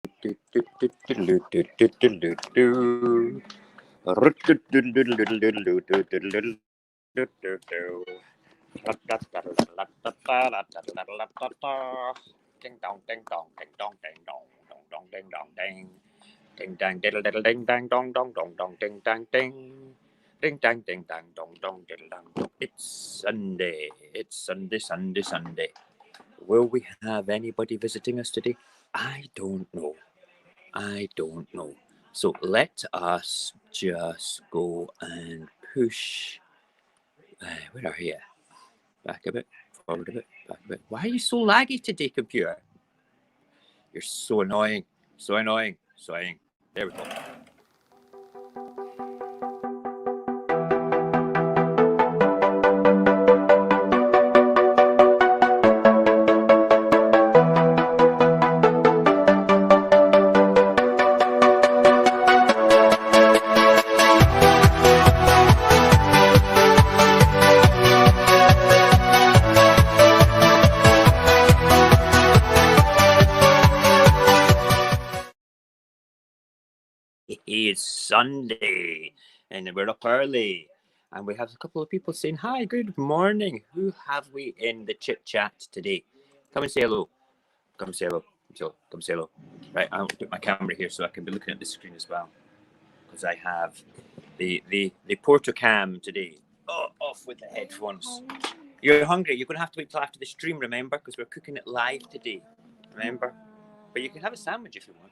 Ding dong, ding dong, ding dong, ding dong, dong dong, ding dong, ding. Ding dang diddle diddle ding dang dong dong dong dong ding dang ding. Ding dang ding dang dong dong diddle dang dong. It's Sunday. It's Sunday, Sunday, Sunday. Will we have anybody visiting us today? I don't know. I don't know. So let us just go and push. Where are you? Back a bit, forward a bit, back a bit. Why are you so laggy today, computer? You're so annoying. So annoying. So annoying. There we go. It's Sunday and we're up early and we have a couple of people saying hi, good morning. Who have we in the chit chat today? Come and say hello. Come say hello. Come say hello. Right, I'll put my camera here so I can be looking at the screen as well, because I have the Porto Cam today. Oh, off with the headphones. You're hungry. You're going to have to wait till after the stream, remember, because we're cooking it live today. Remember? But you can have a sandwich if you want.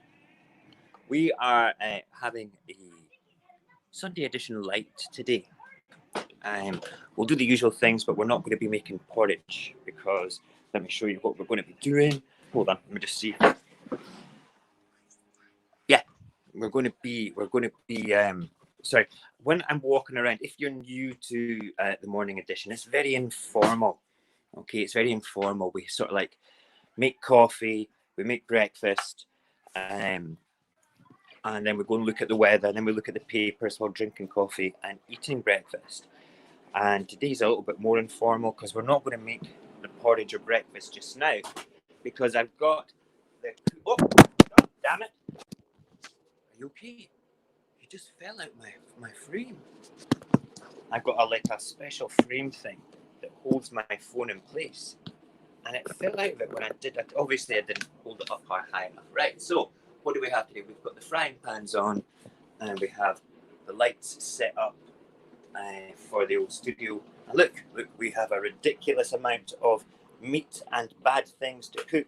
We are having a Sunday edition light today. We'll do the usual things, but we're not going to be making porridge, because let me show you what we're going to be doing. Hold on, let me just see. Yeah, we're going to be. Sorry, when I'm walking around, if you're new to the morning edition, it's very informal. Okay, it's very informal. We sort of like make coffee, we make breakfast, and then we go and look at the weather, and then we look at the papers while drinking coffee and eating breakfast. And today's a little bit more informal because we're not going to make the porridge or breakfast just now, because I've got the... Oh, damn it. Are you okay? You just fell out my frame. I've got a special frame thing that holds my phone in place. And it fell out of it when I did it. Obviously, I didn't hold it up high enough. Right, so what do we have today? We've got the frying pans on, and we have the lights set up for the old studio. And look, we have a ridiculous amount of meat and bad things to cook.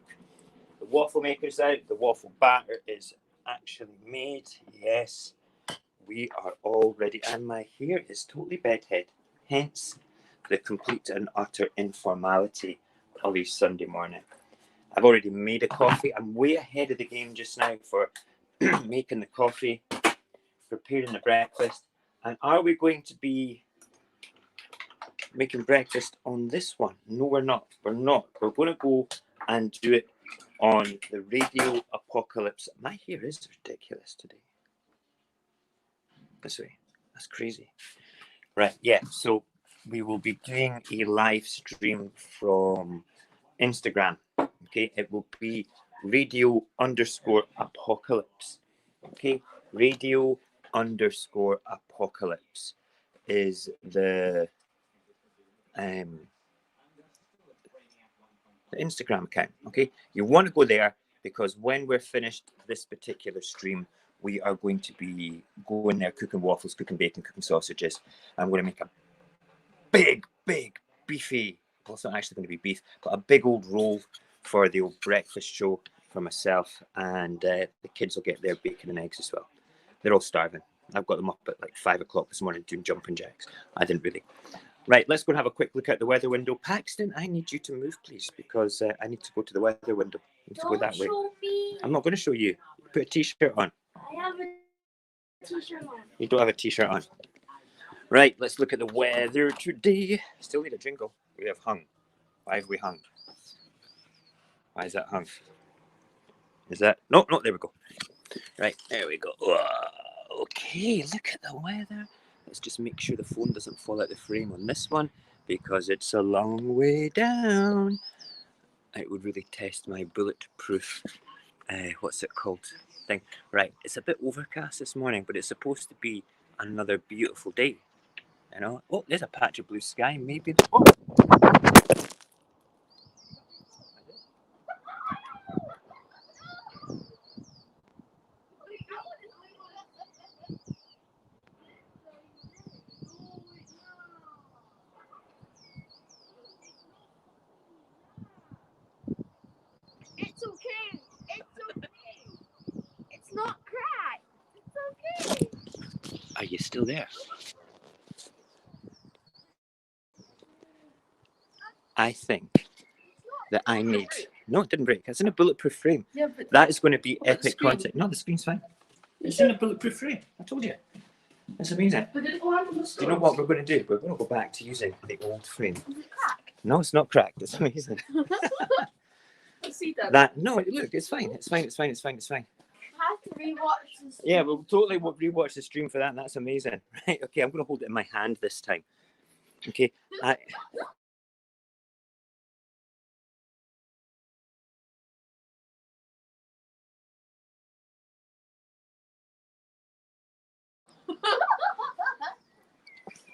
The waffle maker's out. The waffle batter is actually made. Yes, we are all ready. And my hair is totally bedhead. Hence the complete and utter informality of a Sunday morning. I've already made a coffee. I'm way ahead of the game just now for making the coffee, preparing the breakfast. And are we going to be making breakfast on this one? No, we're not. We're not. We're going to go and do it on the Radio Apocalypse. My hair is ridiculous today. This way. That's crazy. Right, yeah. So we will be doing a live stream from Instagram. Okay, it will be radio_apocalypse. Okay, radio_apocalypse is the Instagram account. Okay, you want to go there because when we're finished this particular stream, we are going to be going there cooking waffles, cooking bacon, cooking sausages. I'm going to make a big beefy, well, it's not actually going to be beef, but a big old roll for the old breakfast show for myself, and the kids will get their bacon and eggs as well. They're all starving. I've got them up at like 5 o'clock this morning doing jumping jacks. I didn't really. Right, let's go and have a quick look out the weather window. Paxton, I need you to move, please, because I need to go to the weather window. I need to go that way. Me. I'm not going to show you. Put a t-shirt on. I have a t-shirt on. You don't have a t-shirt on. Right, let's look at the weather today. Still need a jingle. We have hung. Why have we hung? Why is that hung? Is that... No, there we go. Right, there we go. Okay, look at the weather. Let's just make sure the phone doesn't fall out the frame on this one, because it's a long way down. It would really test my bulletproof what's it called? Thing. Right, it's a bit overcast this morning, but it's supposed to be another beautiful day. You know, oh, there's a patch of blue sky. Maybe. Oh. It's okay. It's okay. It's not cracked. It's okay. Are you still there? I think that I need. No, it didn't break. It's in a bulletproof frame. Yeah, but That is going to be What about the epic screen? content. No, the screen's fine. It's in a bulletproof frame. I told you. It's amazing. But did it go out of the Do you know what we're going to do? We're going to go back to using the old frame. Is it cracked? No, it's not cracked. It's amazing. Let's see that. That no, look, it's fine. It's fine. It's fine. It's fine. It's fine. I have to rewatch this. Yeah, we'll totally rewatch the stream for that. And that's amazing. Right? Okay, I'm going to hold it in my hand this time. Okay.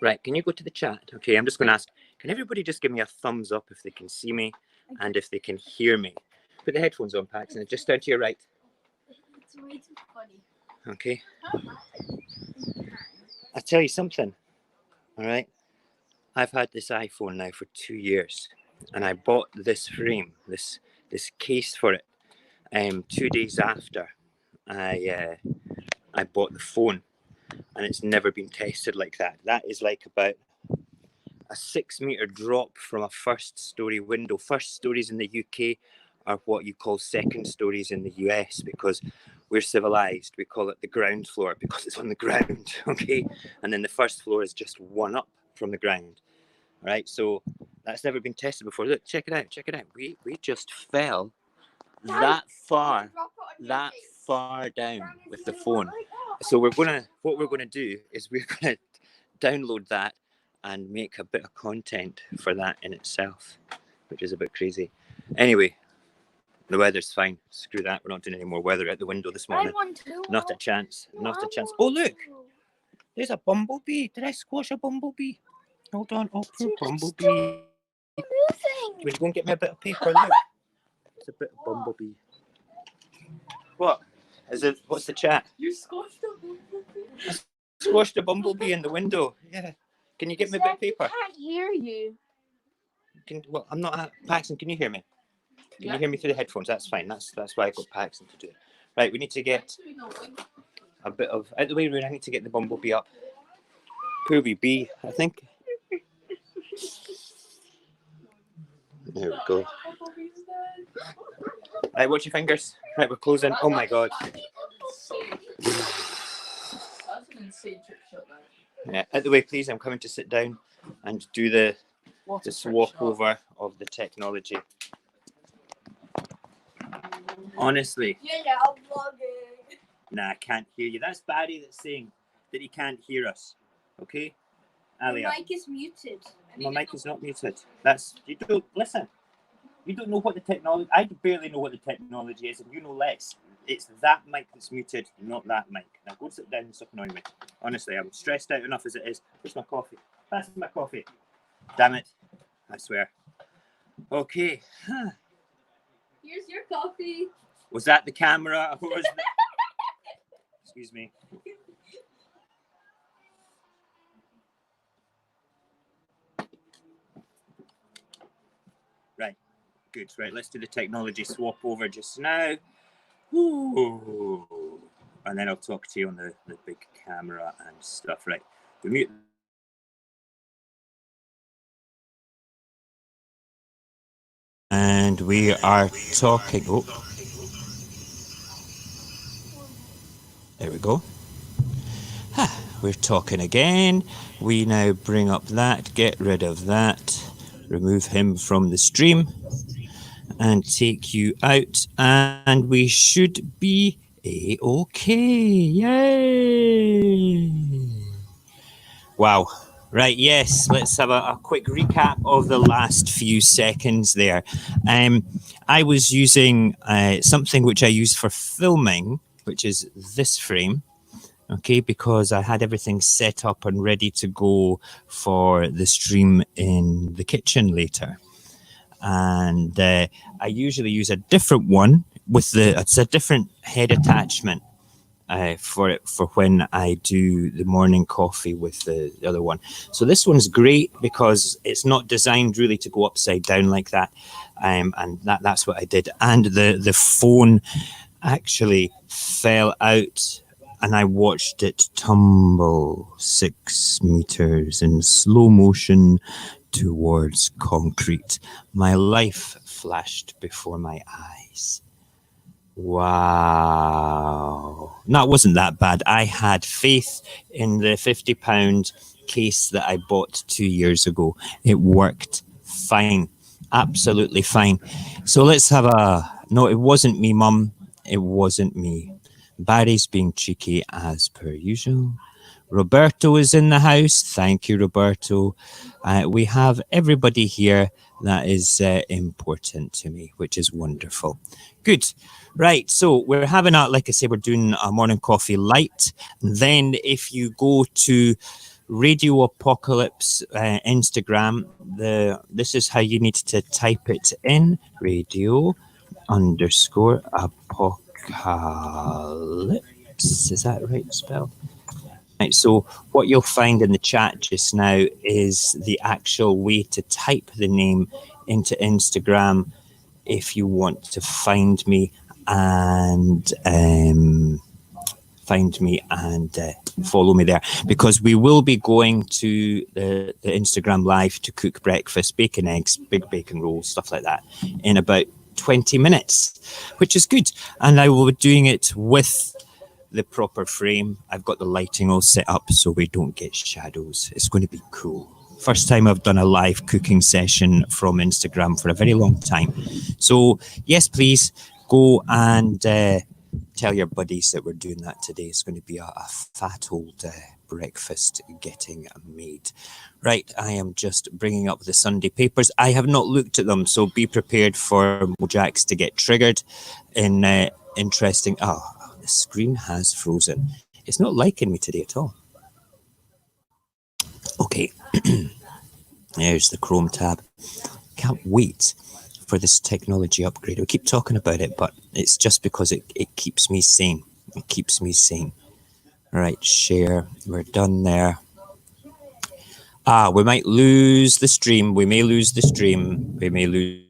Right, can you go to the chat? Okay, I'm just going to ask, can everybody just give me a thumbs up if they can see me and if they can hear me? Put the headphones on, Paxton, just down to your right. It's way too funny. Okay. I'll tell you something, all right? I've had this iPhone now for 2 years, and I bought this frame, this case for it, 2 days after I bought the phone, and it's never been tested like that. That is like about a 6 meter drop from a first story window. First stories in the UK are what you call second stories in the US because we're civilized. We call it the ground floor because it's on the ground, okay? And then the first floor is just one up from the ground, all right? So that's never been tested before. Look, check it out, check it out. We just fell that far down with the phone. So what we're gonna do is we're gonna download that and make a bit of content for that in itself, which is a bit crazy. Anyway, the weather's fine. Screw that. We're not doing any more weather out the window this morning. Not a chance. Not a chance. Oh look, there's a bumblebee. Did I squash a bumblebee? Hold on. Oh, poor bumblebee. Will you go and get me a bit of paper? Look, it's a bit of bumblebee. What? Is it? What's the chat? You squashed a bumblebee. Squashed a bumblebee in the window. Yeah. Can you get me a bit of paper? I can't hear you. Well, I'm not. Paxton, can you hear me? Can you hear me through the headphones? That's fine. That's why I got Paxton to do it. Right, we need to get a bit of out the way. I need to get the bumblebee up. Poor wee bee, I think. There we go. Right, watch your fingers. Right, we're closing. Oh my god. That's an insane trick shot, man. Yeah, out the way, please. I'm coming to sit down and do the What a swap trick shot. over of the technology. Honestly, Yeah, I'm vlogging. nah, I can't hear you. That's Barry that's saying that he can't hear us. Okay, Alia, My mic is muted. my mic is not muted. That's you don't listen. You don't know what the technology. I barely know what the technology is, and you know less. It's that mic that's muted, not that mic. Now go sit down and stop annoying me. Honestly, I'm stressed out enough as it is. Where's my coffee? Pass me my coffee. Damn it! I swear. Okay. Here's your coffee. Was that the camera? What was the... Excuse me. Right. Good. Right. Let's do the technology swap over just now. Ooh. And then I'll talk to you on the big camera and stuff. Right. We mute. And we are talking. Oh. There we go. We're talking again. We now bring up that, get rid of that, remove him from the stream, and take you out. And we should be A-okay. Yay! Wow. Right, yes, let's have a quick recap of the last few seconds there. I was using something which I use for filming, which is this frame, okay, because I had everything set up and ready to go for the stream in the kitchen later. And I usually use a different one it's a different head attachment for when I do the morning coffee with the other one. So this one's great because it's not designed really to go upside down like that, and that's what I did. And the phone actually fell out, and I watched it tumble 6 meters in slow motion towards concrete. My life flashed before my eyes. Wow. No, it wasn't that bad. I had faith in the £50 case that I bought 2 years ago. It worked fine. Absolutely fine. So let's have no, it wasn't me, Mum. It wasn't me. Barry's being cheeky as per usual. Roberto is in the house. Thank you, Roberto. We have everybody here that is important to me, which is wonderful. Good. Right. So we're having like I say, we're doing a morning coffee light. And then if you go to Radio Apocalypse Instagram, this is how you need to type it in. Radio_Apocalypse. Is that right spelled? Right, so what you'll find in the chat just now is the actual way to type the name into Instagram if you want to find me and follow me there, because we will be going to the Instagram live to cook breakfast, bacon, eggs, big bacon rolls, stuff like that in about 20 minutes, which is good. And I will be doing it with the proper frame. I've got the lighting all set up so we don't get shadows. It's going to be cool. First time I've done a live cooking session from Instagram for a very long time. So yes, please go and tell your buddies that we're doing that today. It's going to be a fat old breakfast getting made. Right, I am just bringing up the Sunday papers. I have not looked at them, so be prepared for Mojax to get triggered in interesting... Oh, the screen has frozen. It's not liking me today at all. Okay, there's the Chrome tab. Can't wait for this technology upgrade. We keep talking about it, but it's just because it keeps me sane. It keeps me sane. Right, share. We're done there. We might lose the stream. We may lose the stream. We may lose.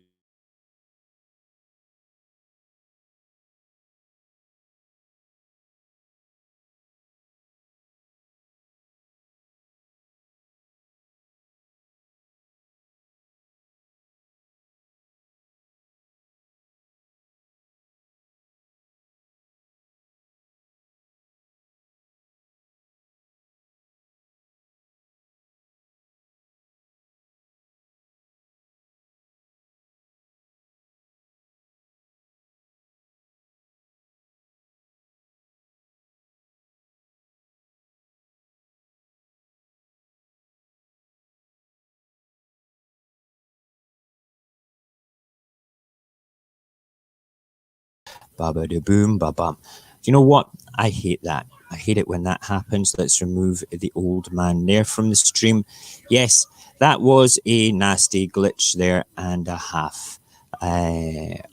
Baba de boom, babam. You know what? I hate that. I hate it when that happens. Let's remove the old man there from the stream. Yes, that was a nasty glitch there and a half.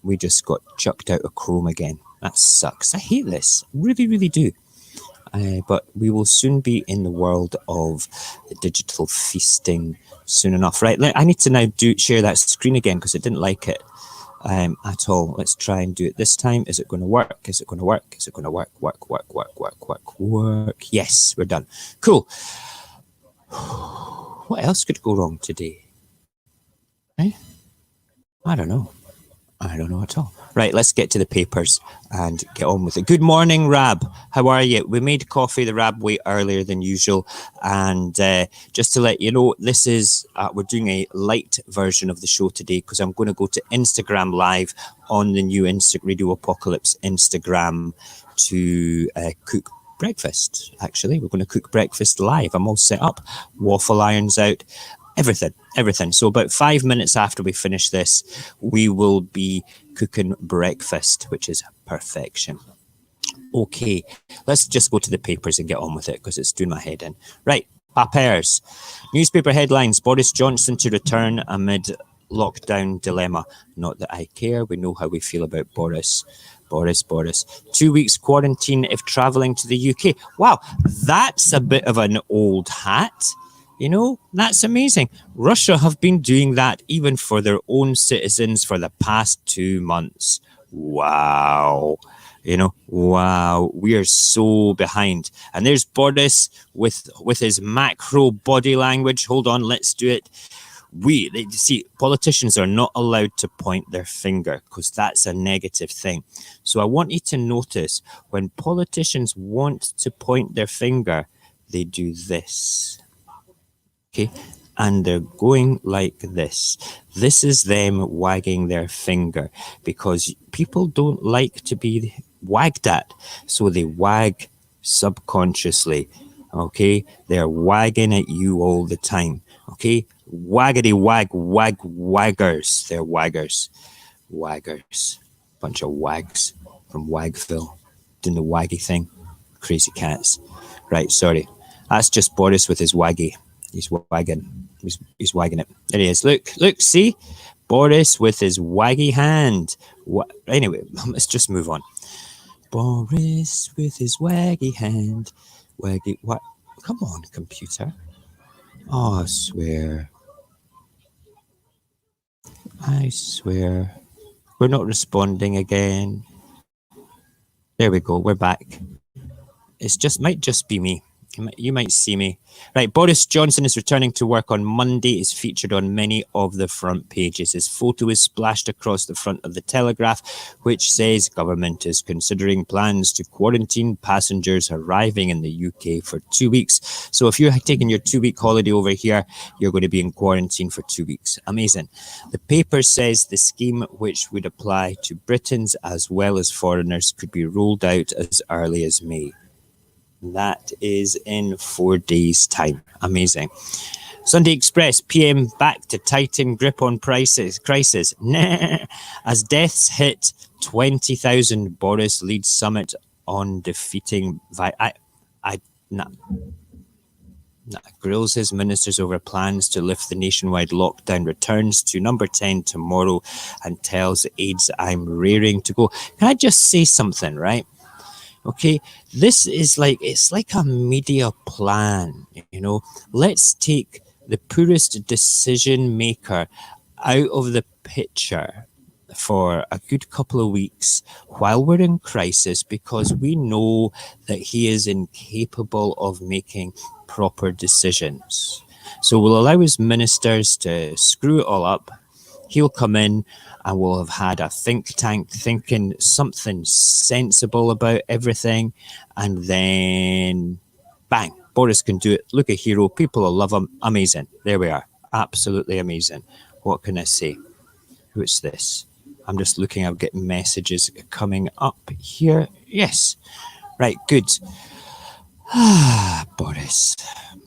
We just got chucked out of Chrome again. That sucks. I hate this. Really, really do. But we will soon be in the world of the digital feasting soon enough. Right, I need to now share that screen again because it didn't like it. At all. Let's try and do it this time. Is it going to work? Is it going to work? Is it going to work? Work. Yes, we're done. Cool. What else could go wrong today? I don't know. I don't know at all. Right, let's get to the papers and get on with it. Good morning, Rab. How are you? We made coffee the RAB way earlier than usual. And just to let you know, this is, we're doing a light version of the show today because I'm going to go to Instagram Live on the new Radio Apocalypse Instagram to cook breakfast, actually. We're going to cook breakfast live. I'm all set up, waffle irons out, everything. So about 5 minutes after we finish this, we will be cooking breakfast, which is perfection. Okay, let's just go to the papers and get on with it because it's doing my head in. Right, papers. Newspaper headlines, Boris Johnson to return amid lockdown dilemma. Not that I care, we know how we feel about Boris. 2 weeks quarantine if travelling to the UK. Wow, that's a bit of an old hat. You know, that's amazing. Russia have been doing that even for their own citizens for the past 2 months. Wow. You know, wow, we are so behind. And there's Boris with his macro body language. Hold on, let's do it. See, politicians are not allowed to point their finger because that's a negative thing. So I want you to notice when politicians want to point their finger, they do this. Okay, and they're going like this. This is them wagging their finger because people don't like to be wagged at. So they wag subconsciously. Okay, they're wagging at you all the time. Okay, waggity wag, waggers. They're waggers. Bunch of wags from Wagville doing the waggy thing. Crazy cats. Right, sorry. That's just Boris with his waggy. He's wagging. He's wagging it. There he is. Look, see? Boris with his waggy hand. Anyway, let's just move on. Boris with his waggy hand. Waggy, what? Come on, computer. Oh, I swear. We're not responding again. There we go. We're back. Might just be me. You might see me. Right, Boris Johnson is returning to work on Monday, is featured on many of the front pages. His photo is splashed across the front of the Telegraph, which says government is considering plans to quarantine passengers arriving in the UK for 2 weeks. So if you're taking your 2-week holiday over here, you're going to be in quarantine for 2 weeks. Amazing. The paper says the scheme, which would apply to Britons as well as foreigners, could be rolled out as early as May. That is in 4 days' time. Amazing. Sunday Express, PM back to tighten grip on crisis. Nah. As deaths hit 20,000, Boris leads summit on defeating... grills his ministers over plans to lift the nationwide lockdown, returns to number 10 tomorrow and tells aides, I'm raring to go. Can I just say something, right? Okay, this is it's like a media plan, you know. Let's take the poorest decision maker out of the picture for a good couple of weeks while we're in crisis because we know that he is incapable of making proper decisions. So we'll allow his ministers to screw it all up. He'll come in and we'll have had a think tank thinking something sensible about everything. And then, bang, Boris can do it. Look, a hero. People will love him. Amazing. There we are. Absolutely amazing. What can I say? Who's this? I'm just looking. I'm getting messages coming up here. Yes. Right, good. Boris.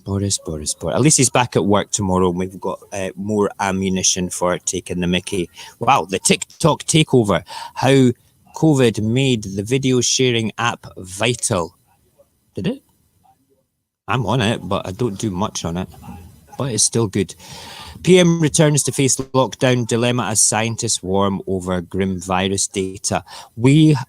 At least he's back at work tomorrow and we've got more ammunition for taking the mickey. Wow, the TikTok takeover. How COVID made the video sharing app vital. Did it? I'm on it, but I don't do much on it. But it's still good. PM returns to face lockdown dilemma as scientists warm over grim virus data.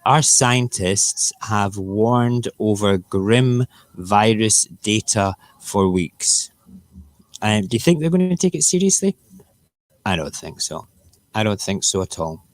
Our scientists have warned over grim virus data for weeks. Do you think they're going to take it seriously? I don't think so. I don't think so at all.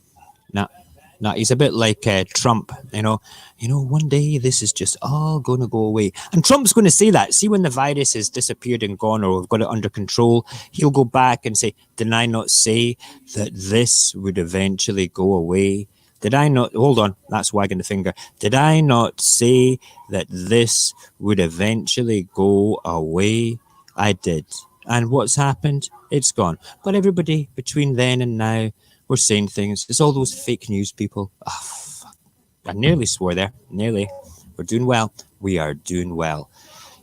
No, he's a bit like Trump, you know, one day this is just all going to go away. And Trump's going to say that. See, when the virus has disappeared and gone or we've got it under control, he'll go back and say, did I not say that this would eventually go away? Did I not, hold on, that's wagging the finger. Did I not say that this would eventually go away? I did. And what's happened? It's gone. But everybody between then and now, we're saying things. It's all those fake news people. Oh, fuck. I nearly swore there. Nearly. We're doing well. We are doing well.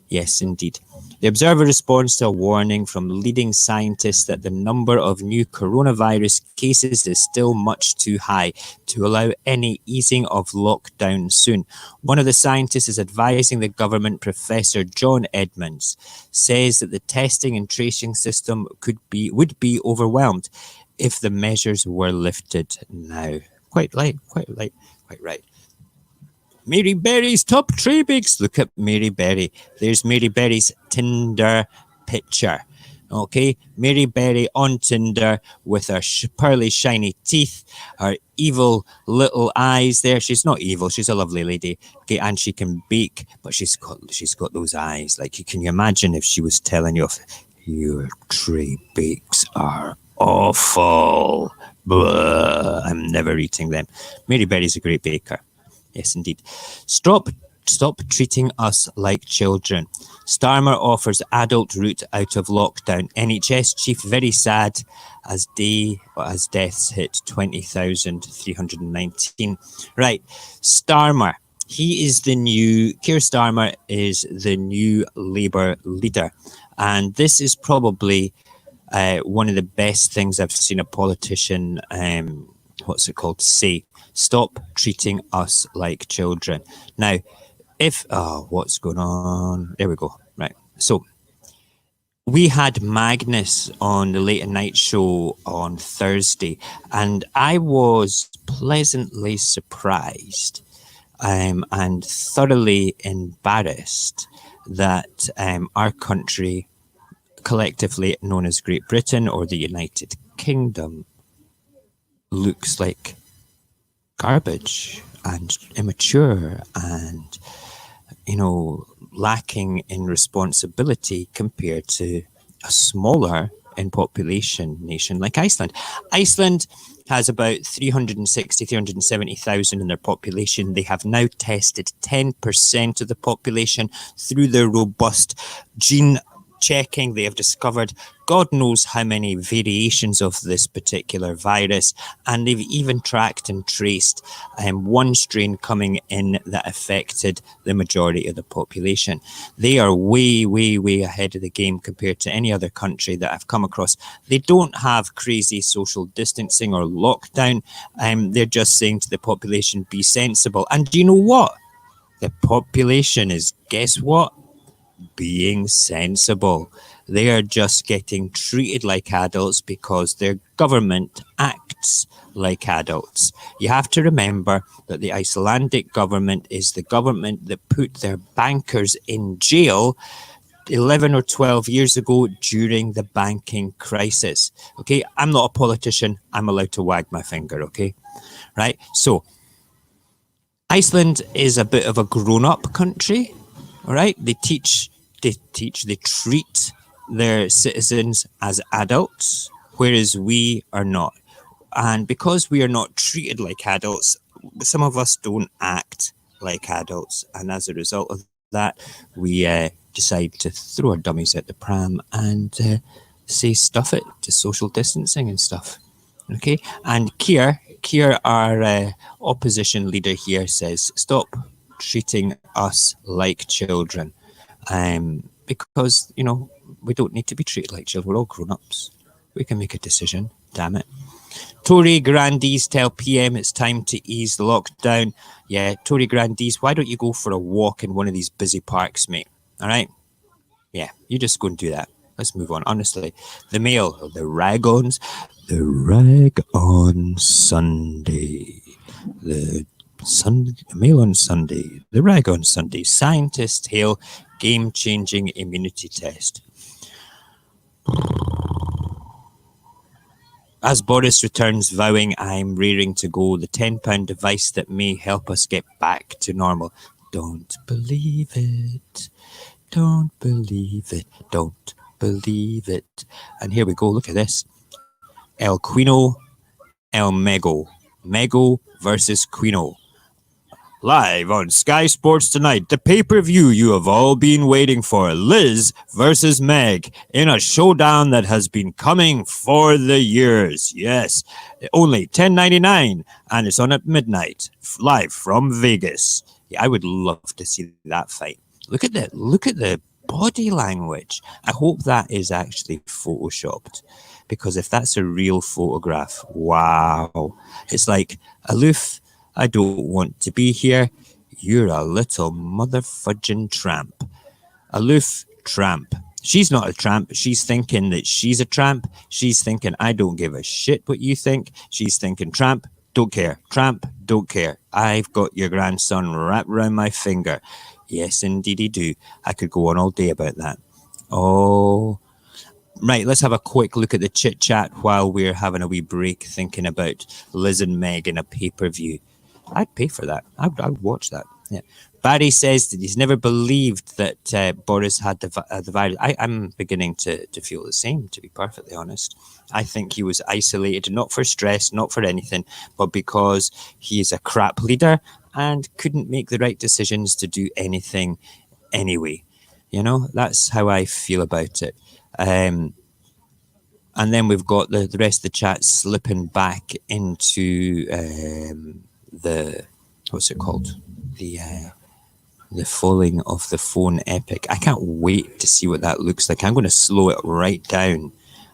Yes, indeed. The Observer responds to a warning from leading scientists that the number of new coronavirus cases is still much too high to allow any easing of lockdown soon. One of the scientists is advising the government, Professor John Edmonds, says that the testing and tracing system would be overwhelmed if the measures were lifted now. Quite right. Mary Berry's top trade. Look at Mary Berry. There's Mary Berry's Tinder picture. Okay, Mary Berry on Tinder with her pearly shiny teeth, her evil little eyes there. She's not evil, she's a lovely lady. Okay, and she can bake, but she's got those eyes. Like, can you imagine if she was telling you, your tray bakes are awful. Blah, I'm never eating them. Mary Berry's a great baker. Yes, indeed. Stop treating us like children. Starmer offers adult route out of lockdown. NHS chief very sad as deaths hit 20,319. Right, Starmer. Keir Starmer is the new Labour leader. And this is probably one of the best things I've seen a politician, say. Stop treating us like children. Now, what's going on? There we go. Right. So we had Magnus on the Late at Night show on Thursday, and I was pleasantly surprised and thoroughly embarrassed that our country, collectively known as Great Britain or the United Kingdom, looks like garbage and immature and, lacking in responsibility compared to a smaller in population nation like Iceland. Iceland has about 370,000 in their population. They have now tested 10% of the population through their robust gene checking. They have discovered God knows how many variations of this particular virus, and they've even tracked and traced one strain coming in that affected the majority of the population. They are way, way, way ahead of the game compared to any other country that I've come across. They don't have crazy social distancing or lockdown. They're just saying to the population, be sensible. And do you know what? The population is, guess what? Being sensible. They are just getting treated like adults because their government acts like adults. You have to remember that the Icelandic government is the government that put their bankers in jail 11 or 12 years ago during the banking crisis. Okay, I'm not a politician. I'm allowed to wag my finger, okay? Right? So, Iceland is a bit of a grown-up country, all right? They treat their citizens as adults, whereas we are not. And because we are not treated like adults, some of us don't act like adults. And as a result of that, we decide to throw our dummies at the pram and say stuff it to social distancing and stuff. Okay? And Keir, our opposition leader here, says, stop treating us like children. Because, we don't need to be treated like children. We're all grown-ups. We can make a decision. Damn it. Tory grandees tell PM it's time to ease the lockdown. Yeah, Tory grandees, why don't you go for a walk in one of these busy parks, mate? All right? Yeah, you just go and do that. Let's move on. Honestly, the Mail, the rag on Sunday. The Mail on Sunday. The rag on Sunday. Scientists hail game-changing immunity test. As Boris returns vowing, I'm rearing to go, the £10 device that may help us get back to normal. Don't believe it. Don't believe it. Don't believe it. And here we go. Look at this. El Quino, El Mego. Mego versus Quino. Live on Sky Sports tonight, the pay-per-view you have all been waiting for, Liz versus Meg, in a showdown that has been coming for the years. Yes, only $10.99, and it's on at midnight, live from Vegas. Yeah, I would love to see that fight. Look at the body language. I hope that is actually photoshopped, because if that's a real photograph, wow. It's like, aloof, I don't want to be here. You're a little motherfudging tramp. Aloof, tramp. She's not a tramp. She's thinking that she's a tramp. She's thinking, I don't give a shit what you think. She's thinking, tramp, don't care. Tramp, don't care. I've got your grandson wrapped around my finger. Yes, indeedy do. I could go on all day about that. Oh, right. Let's have a quick look at the chit chat while we're having a wee break, thinking about Liz and Meg in a pay-per-view. I'd pay for that. I would watch that. Yeah. Barry says that he's never believed that Boris had the virus. I'm beginning to feel the same, to be perfectly honest. I think he was isolated, not for stress, not for anything, but because he is a crap leader and couldn't make the right decisions to do anything anyway. You know, that's how I feel about it. And then we've got the rest of the chat slipping back into the, what's it called? The falling of the phone epic. I can't wait to see what that looks like. I'm going to slow it right down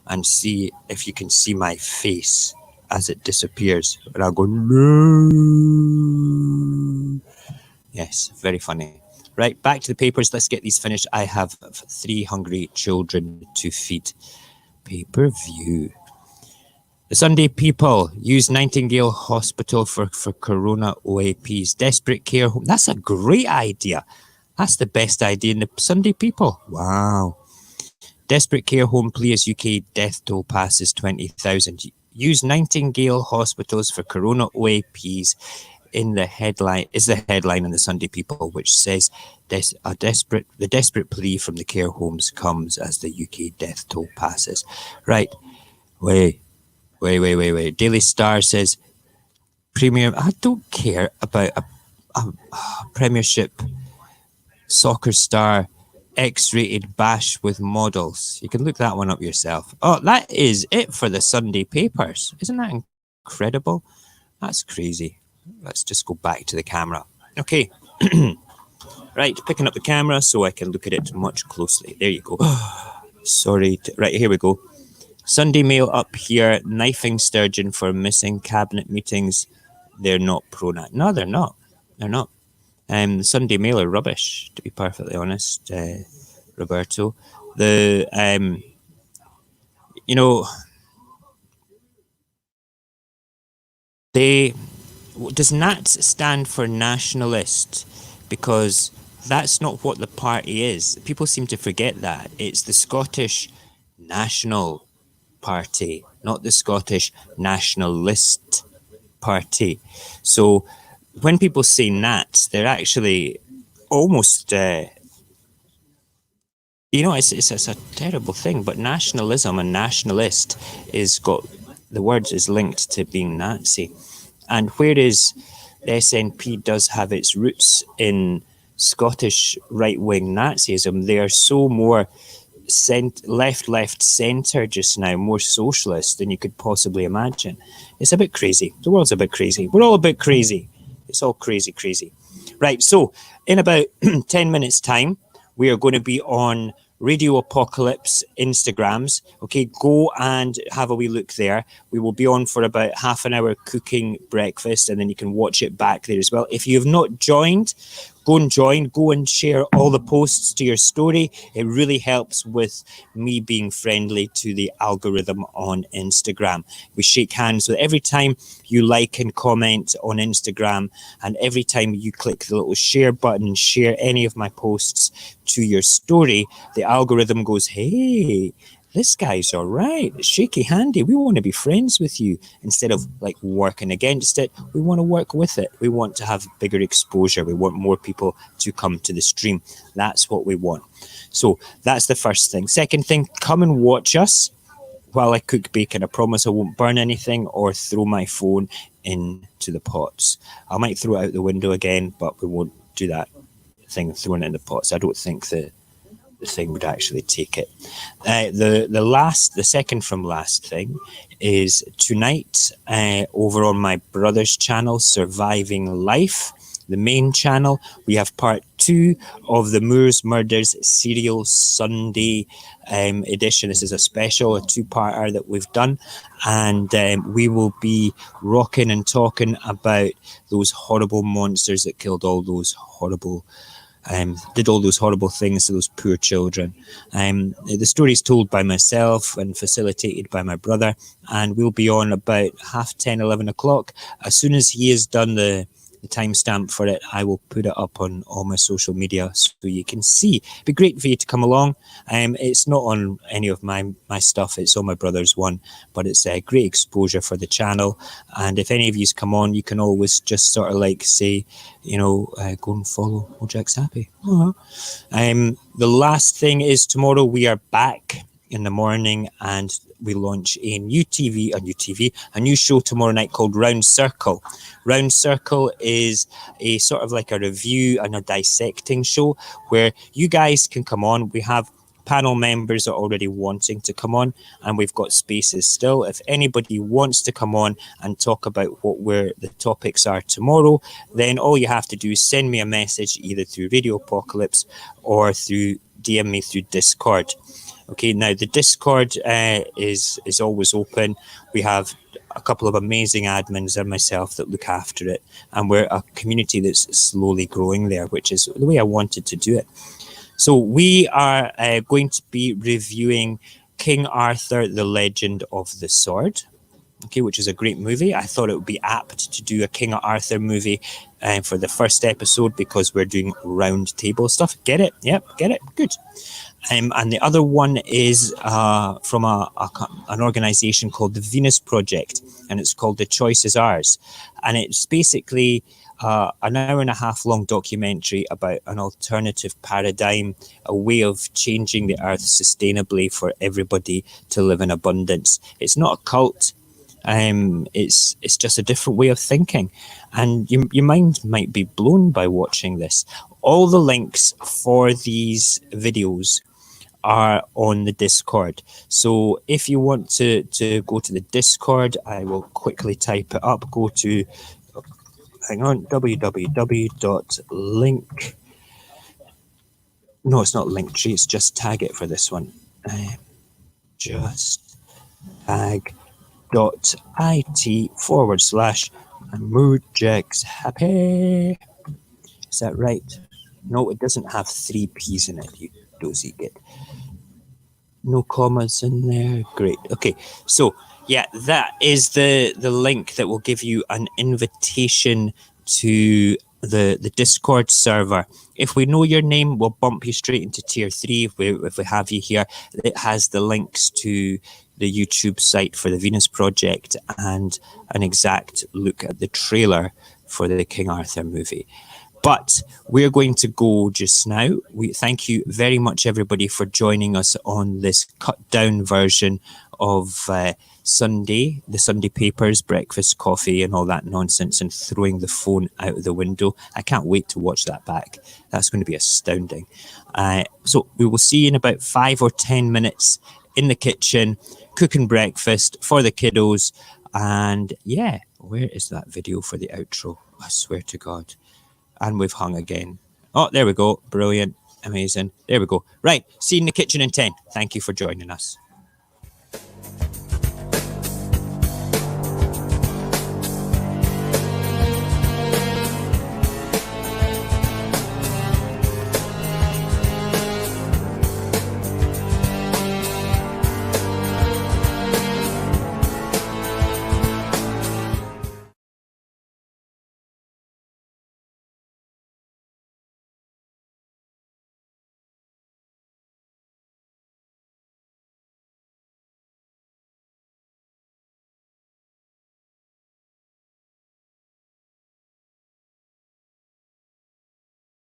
and see if you can see my face as it disappears. And I'll go, no. Yes, very funny. Right, back to the papers. Let's get these finished. I have 3 hungry children to feed. Pay-per-view. The Sunday People use Nightingale Hospital for corona OAPs. Desperate care home. That's a great idea. That's the best idea in the Sunday People. Wow. Desperate care home plea as UK death toll passes 20,000. Use Nightingale hospitals for corona OAPs in the headline is the headline in the Sunday People, which says the desperate plea from the care homes comes as the UK death toll passes. Right. Wait. Daily Star says, Premier, I don't care about a Premiership soccer star X-rated bash with models. You can look that one up yourself. Oh, that is it for the Sunday papers. Isn't that incredible? That's crazy. Let's just go back to the camera. Okay. Right, picking up the camera so I can look at it much closely. There you go. Sorry. Right, here we go. Sunday Mail up here, knifing Sturgeon for missing cabinet meetings. They're not pro-nat. No, they're not. They're not. The Sunday Mail are rubbish, to be perfectly honest, Roberto. The, does NAT stand for nationalist? Because that's not what the party is. People seem to forget that. It's the Scottish National Party, not the Scottish Nationalist Party. So when people say Nats, they're actually almost, it's a terrible thing, but nationalism and nationalist the word is linked to being Nazi. And whereas the SNP does have its roots in Scottish right-wing Nazism, they are so more left centre just now, more socialist than you could possibly imagine. It's a bit crazy. The world's a bit crazy. We're all a bit crazy. It's all crazy. Right, so in about 10 minutes time, we are going to be on Radio Apocalypse Instagrams. Okay, go and have a wee look there. We will be on for about half an hour cooking breakfast, and then you can watch it back there as well. If you have not joined, go and join. Go and share all the posts to your story. It really helps with me being friendly to the algorithm on Instagram. We shake hands with every time you like and comment on Instagram, and every time you click the little share button, share any of my posts to your story, the algorithm goes, hey, this guy's all right, shaky handy, we want to be friends with you. Instead of like working against it, we want to work with it. We want to have bigger exposure. We want more people to come to the stream. That's what we want. So that's the first thing. Second thing, come and watch us while I cook bacon. I promise I won't burn anything or throw my phone into the pots. I might throw it out the window again, but we won't do that thing of throwing it in the pots. I don't think the thing would actually take it. The second from last thing is tonight over on my brother's channel, Surviving Life. the main channel. We have part 2 of the Moors Murders Serial Sunday edition. This is a special, a 2-parter that we've done, and we will be rocking and talking about those horrible monsters that killed all those horrible did all those horrible things to those poor children. The story is told by myself and facilitated by my brother, and we'll be on about 10:30, 11 o'clock. As soon as he has done the timestamp for it, I will put it up on all my social media so you can see. It'd be great for you to come along. It's not on any of my stuff, it's on my brother's one, but it's a great exposure for the channel. And if any of you come on, you can always just sort of like say, go and follow Mojax Happy. The last thing is tomorrow we are back in the morning, and we launch a new show tomorrow night called Round Circle. Round Circle is a sort of like a review and a dissecting show where you guys can come on. We have panel members are already wanting to come on, and we've got spaces still. If anybody wants to come on and talk about where the topics are tomorrow, then all you have to do is send me a message either through Radio Apocalypse or through DM me through Discord. Okay, now the Discord is always open. We have a couple of amazing admins and myself that look after it, and we're a community that's slowly growing there, which is the way I wanted to do it. So we are going to be reviewing King Arthur, the Legend of the Sword, okay, which is a great movie. I thought it would be apt to do a King Arthur movie for the first episode because we're doing round table stuff. Get it? Yep, get it? Good. And the other one is from an organization called the Venus Project, and it's called The Choice Is Ours. And it's basically an hour and a half long documentary about an alternative paradigm, a way of changing the earth sustainably for everybody to live in abundance. It's not a cult. It's just a different way of thinking, and your mind might be blown by watching this. All the links for these videos are on the Discord. So if you want to go to the Discord, I will quickly type it up. Go to, www.link. No, it's not Linktree. It's just tag it for this one. Just tag.it/Mojax Happy. Is that right? No, it doesn't have 3 P's in it, you dozy git. No commas in there. Great. Okay. So yeah, that is the link that will give you an invitation to the Discord server. If we know your name, we'll bump you straight into tier 3 if we have you here. It has the links to the YouTube site for the Venus Project and an exact look at the trailer for the King Arthur movie. But we're going to go just now. We thank you very much, everybody, for joining us on this cut down version of Sunday, the Sunday papers, breakfast, coffee, and all that nonsense, and throwing the phone out of the window. I can't wait to watch that back. That's going to be astounding. So we will see you in about 5 or 10 minutes in the kitchen, cooking breakfast for the kiddos. And yeah, where is that video for the outro? I swear to God. And we've hung again. Oh, there we go. Brilliant. Amazing. There we go. Right. See you in the kitchen in 10. Thank you for joining us.